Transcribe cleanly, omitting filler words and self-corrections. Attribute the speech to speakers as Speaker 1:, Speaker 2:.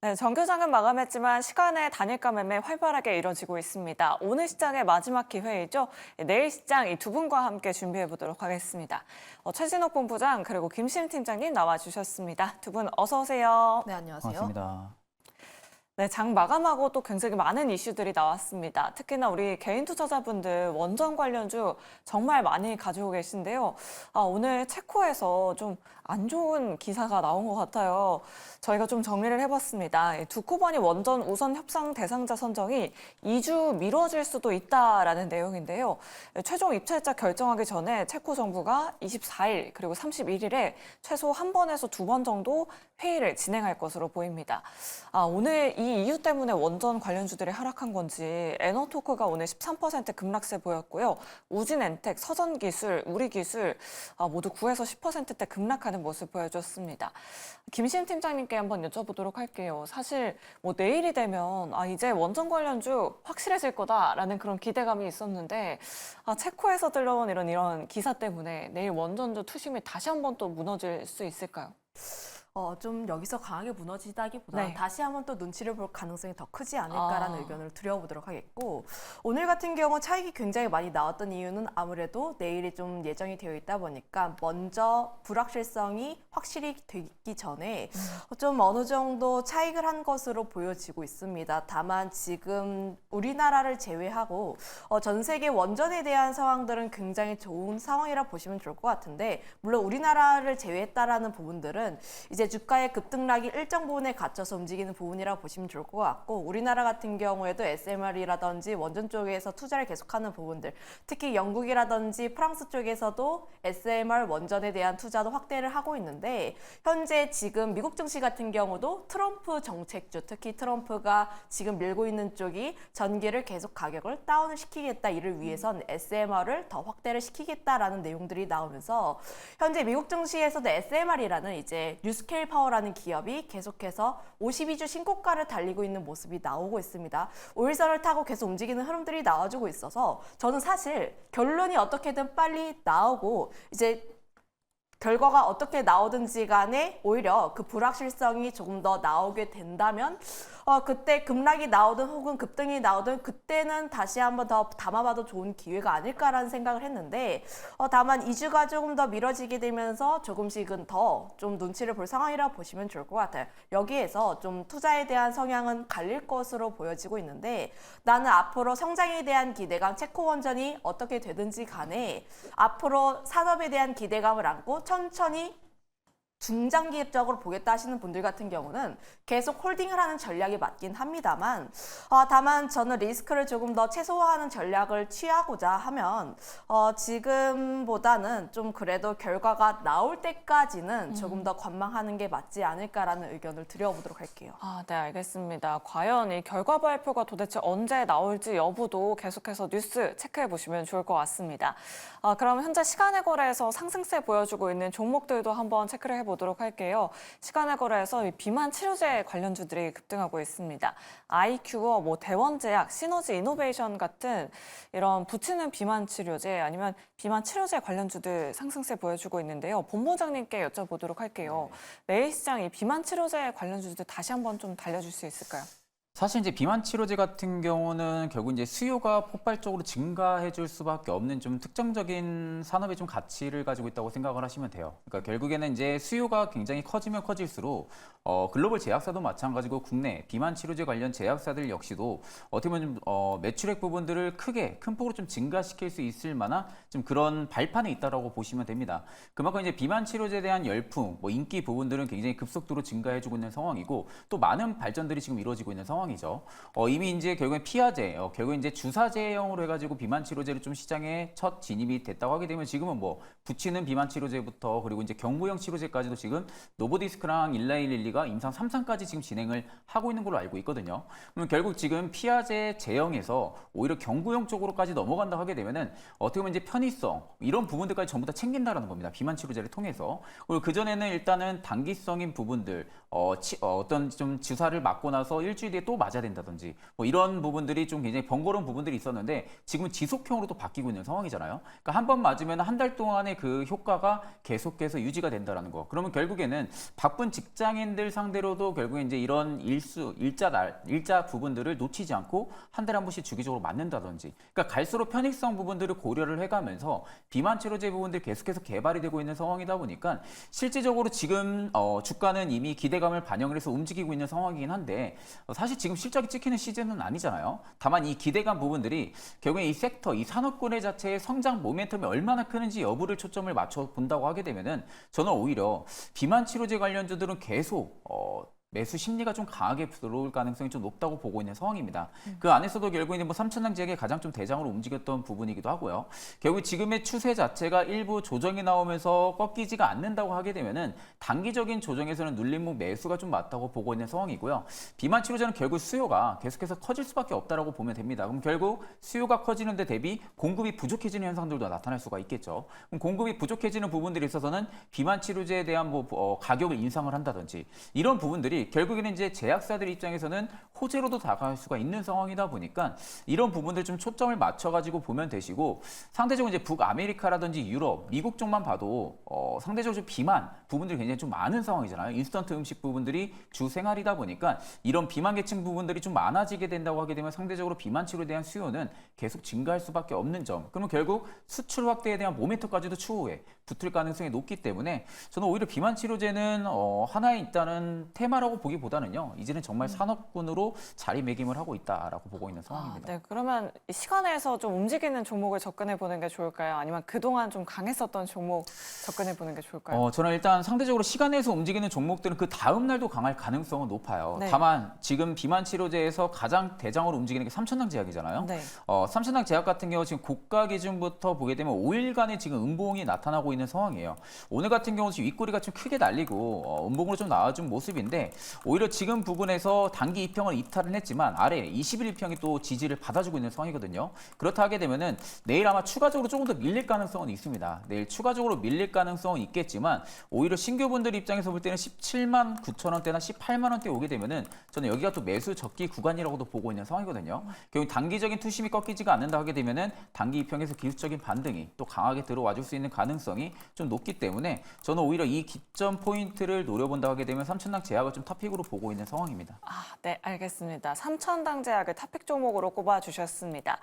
Speaker 1: 네, 정규장은 마감했지만 시간의 단일가 매매 활발하게 이뤄지고 있습니다. 오늘 시장의 마지막 기회이죠. 내일 시장 이 두 분과 함께 준비해 보도록 하겠습니다. 최진욱 본부장 그리고 김시임 팀장님 나와주셨습니다. 두 분 어서 오세요.
Speaker 2: 네, 안녕하세요.
Speaker 3: 반갑습니다.
Speaker 1: 네, 장 마감하고 또 굉장히 많은 이슈들이 나왔습니다. 특히나 우리 개인 투자자분들 원전 관련주 정말 많이 가지고 계신데요. 오늘 체코에서 좀 안 좋은 기사가 나온 것 같아요. 저희가 좀 정리를 해봤습니다. 두코바니 원전 우선 협상 대상자 선정이 2주 미뤄질 수도 있다라는 내용인데요. 최종 입찰자 결정하기 전에 체코 정부가 24일 그리고 31일에 최소 한 번에서 두 번 정도 회의를 진행할 것으로 보입니다. 오늘 이 이유 때문에 원전 관련주들이 하락한 건지 에너토크가 오늘 13% 급락세 보였고요. 우진엔텍, 서전기술, 우리기술 모두 9에서 10%대 급락하는 모습 보여줬습니다. 김시임 팀장님께 한번 여쭤보도록 할게요. 사실 뭐 내일이 되면 이제 원전 관련주 확실해질 거다라는 그런 기대감이 있었는데 체코에서 들러온 이런 기사 때문에 내일 원전주 투심이 다시 한번 또 무너질 수 있을까요?
Speaker 2: 좀 여기서 강하게 무너지다기보다는
Speaker 1: 네.
Speaker 2: 다시 한번 또 눈치를 볼 가능성이 더 크지 않을까라는
Speaker 1: 아.
Speaker 2: 의견을 드려보도록 하겠고, 오늘 같은 경우 차익이 굉장히 많이 나왔던 이유는 아무래도 내일이 좀 예정이 되어 있다 보니까 먼저 불확실성이 확실히 되기 전에 좀 어느 정도 차익을 한 것으로 보여지고 있습니다. 다만 지금 우리나라를 제외하고 전 세계 원전에 대한 상황들은 굉장히 좋은 상황이라 보시면 좋을 것 같은데, 물론 우리나라를 제외했다라는 부분들은 이제 주가의 급등락이 일정 부분에 갇혀서 움직이는 부분이라 보시면 좋을 것 같고, 우리나라 같은 경우에도 SMR이라든지 원전 쪽에서 투자를 계속하는 부분들, 특히 영국이라든지 프랑스 쪽에서도 SMR 원전에 대한 투자도 확대를 하고 있는데, 현재 지금 미국 증시 같은 경우도 트럼프 정책주, 특히 트럼프가 지금 밀고 있는 쪽이 전기를 계속 가격을 다운을 시키겠다, 이를 위해선 SMR을 더 확대를 시키겠다라는 내용들이 나오면서 현재 미국 증시에서도 SMR이라는 이제 뉴스케일 파워라는 기업이 계속해서 52주 신고가를 달리고 있는 모습이 나오고 있습니다. 5일선을 타고 계속 움직이는 흐름들이 나와주고 있어서 저는 사실 결론이 어떻게든 빨리 나오고 이제 결과가 어떻게 나오든지 간에 오히려 그 불확실성이 조금 더 나오게 된다면 그때 급락이 나오든 혹은 급등이 나오든 그때는 다시 한번 더 담아봐도 좋은 기회가 아닐까라는 생각을 했는데, 다만 2주가 조금 더 미뤄지게 되면서 조금씩은 더 좀 눈치를 볼 상황이라고 보시면 좋을 것 같아요. 여기에서 좀 투자에 대한 성향은 갈릴 것으로 보여지고 있는데, 나는 앞으로 성장에 대한 기대감, 체코 원전이 어떻게 되든지 간에 앞으로 산업에 대한 기대감을 안고 천천히 중장기적으로 보겠다 하시는 분들 같은 경우는 계속 홀딩을 하는 전략이 맞긴 합니다만, 다만 저는 리스크를 조금 더 최소화하는 전략을 취하고자 하면 지금보다는 좀 그래도 결과가 나올 때까지는 조금 더 관망하는 게 맞지 않을까라는 의견을 드려보도록 할게요.
Speaker 1: 네, 알겠습니다. 과연 이 결과 발표가 도대체 언제 나올지 여부도 계속해서 뉴스 체크해 보시면 좋을 것 같습니다. 그럼 현재 시간의 거래에서 상승세 보여주고 있는 종목들도 한번 체크를 해보도록 할게요. 시간의 거래에서 이 비만 치료제 관련주들이 급등하고 있습니다. 아이큐어, 대원제약, 시너지 이노베이션 같은 이런 붙이는 비만 치료제 아니면 비만 치료제 관련주들 상승세 보여주고 있는데요. 본부장님께 여쭤보도록 할게요. 내일 시장 이 비만 치료제 관련주들 다시 한번 좀 달려줄 수 있을까요?
Speaker 3: 사실 이제 비만 치료제 같은 경우는 결국 이제 수요가 폭발적으로 증가해 줄 수밖에 없는 좀 특정적인 산업의 좀 가치를 가지고 있다고 생각을 하시면 돼요. 그러니까 결국에는 이제 수요가 굉장히 커지면 커질수록 글로벌 제약사도 마찬가지고 국내 비만 치료제 관련 제약사들 역시도 어떻게 보면 매출액 부분들을 큰 폭으로 좀 증가시킬 수 있을 만한 좀 그런 발판에 있다라고 보시면 됩니다. 그만큼 이제 비만 치료제에 대한 열풍, 인기 부분들은 굉장히 급속도로 증가해주고 있는 상황이고 또 많은 발전들이 지금 이루어지고 있는 상황이죠. 이미 이제 결국엔 피하제, 결국 이제 주사제형으로 해가지고 비만 치료제를 좀 시장에 첫 진입이 됐다고 하게 되면 지금은 붙이는 비만 치료제부터 그리고 이제 경구용 치료제까지도 지금 노보디스크랑 일라일릴리가 임상 3상까지 지금 진행을 하고 있는 걸로 알고 있거든요. 그럼 결국 지금 피하제 제형에서 오히려 경구용 쪽으로까지 넘어간다고 하게 되면은 어떻게 보면 이제 편의성 이런 부분들까지 전부 다 챙긴다라는 겁니다. 비만 치료제를 통해서. 그리고 그 전에는 일단은 단기성인 부분들, 어떤 좀 주사를 맞고 나서 일주일 뒤에 또 또 맞아야 된다든지 뭐 이런 부분들이 좀 굉장히 번거로운 부분들이 있었는데 지금은 지속형으로 또 바뀌고 있는 상황이잖아요. 그러니까 한 번 맞으면 한 달 동안의 그 효과가 계속해서 유지가 된다라는 거. 그러면 결국에는 바쁜 직장인들 상대로도 결국에 이제 이런 일자 부분들을 놓치지 않고 한 달에 한 번씩 주기적으로 맞는다든지. 그러니까 갈수록 편익성 부분들을 고려를 해가면서 비만 치료제 부분들이 계속해서 개발이 되고 있는 상황이다 보니까 실질적으로 지금 주가는 이미 기대감을 반영을 해서 움직이고 있는 상황이긴 한데 사실 지금 실적이 찍히는 시즌은 아니잖아요. 다만 이 기대감 부분들이 결국에 이 섹터, 이 산업군의 자체의 성장 모멘텀이 얼마나 크는지 여부를 초점을 맞춰 본다고 하게 되면은 저는 오히려 비만 치료제 관련주들은 계속 매수 심리가 좀 강하게 들어올 가능성이 좀 높다고 보고 있는 상황입니다. 그 안에서도 결국에는 뭐 삼천당 지역이 가장 좀 대장으로 움직였던 부분이기도 하고요. 결국 지금의 추세 자체가 일부 조정이 나오면서 꺾이지가 않는다고 하게 되면은 단기적인 조정에서는 눌림목 매수가 좀 맞다고 보고 있는 상황이고요. 비만 치료제는 결국 수요가 계속해서 커질 수밖에 없다라고 보면 됩니다. 그럼 결국 수요가 커지는 데 대비 공급이 부족해지는 현상들도 나타날 수가 있겠죠. 그럼 공급이 부족해지는 부분들이 있어서는 비만 치료제에 대한 가격을 인상을 한다든지 이런 부분들이 결국에는 이제 제약사들 입장에서는 호재로도 다가갈 수가 있는 상황이다 보니까 이런 부분들 좀 초점을 맞춰가지고 보면 되시고 상대적으로 이제 북아메리카라든지 유럽, 미국 쪽만 봐도 상대적으로 좀 비만 부분들이 굉장히 좀 많은 상황이잖아요. 인스턴트 음식 부분들이 주 생활이다 보니까 이런 비만 계층 부분들이 좀 많아지게 된다고 하게 되면 상대적으로 비만 치료에 대한 수요는 계속 증가할 수밖에 없는 점. 그러면 결국 수출 확대에 대한 모멘텀까지도 추후에 붙을 가능성이 높기 때문에 저는 오히려 비만 치료제는 하나의 일단은 테마라고 보기보다는요. 이제는 정말 산업군으로 자리매김을 하고 있다라고 보고 있는 상황입니다.
Speaker 1: 네, 그러면 이 시간에서 좀 움직이는 종목을 접근해 보는 게 좋을까요? 아니면 그동안 좀 강했었던 종목 접근해 보는 게 좋을까요?
Speaker 3: 저는 일단 상대적으로 시간에서 움직이는 종목들은 그 다음 날도 강할 가능성은 높아요.
Speaker 1: 네.
Speaker 3: 다만 지금 비만 치료제에서 가장 대장으로 움직이는 게 삼천당 제약이잖아요.
Speaker 1: 네.
Speaker 3: 삼천당 제약 같은 경우 지금 고가 기준부터 보게 되면 5일간의 지금 음봉이 나타나고 있는 상황이에요. 오늘 같은 경우 지금 윗꼬리가 좀 크게 날리고 음봉으로 좀 나와준 모습인데 오히려 지금 부분에서 단기 이평을 이탈은 했지만 아래 20일 이평이 또 지지를 받아주고 있는 상황이거든요. 그렇다 하게 되면은 내일 아마 추가적으로 조금 더 밀릴 가능성은 있습니다. 내일 추가적으로 밀릴 가능성은 있겠지만 오히려 신규분들 입장에서 볼 때는 17만 9천 원대나 18만 원대 오게 되면은 저는 여기가 또 매수 적기 구간이라고도 보고 있는 상황이거든요. 결국 단기적인 투심이 꺾이지가 않는다 하게 되면은 단기 이평에서 기술적인 반등이 또 강하게 들어와 줄 수 있는 가능성이 좀 높기 때문에 저는 오히려 이 기점 포인트를 노려본다 하게 되면 삼천당 제약을 좀 탑픽으로 보고 있는 상황입니다.
Speaker 1: 네, 알겠습니다. 삼천당 제약을 탑픽 종목으로 꼽아주셨습니다.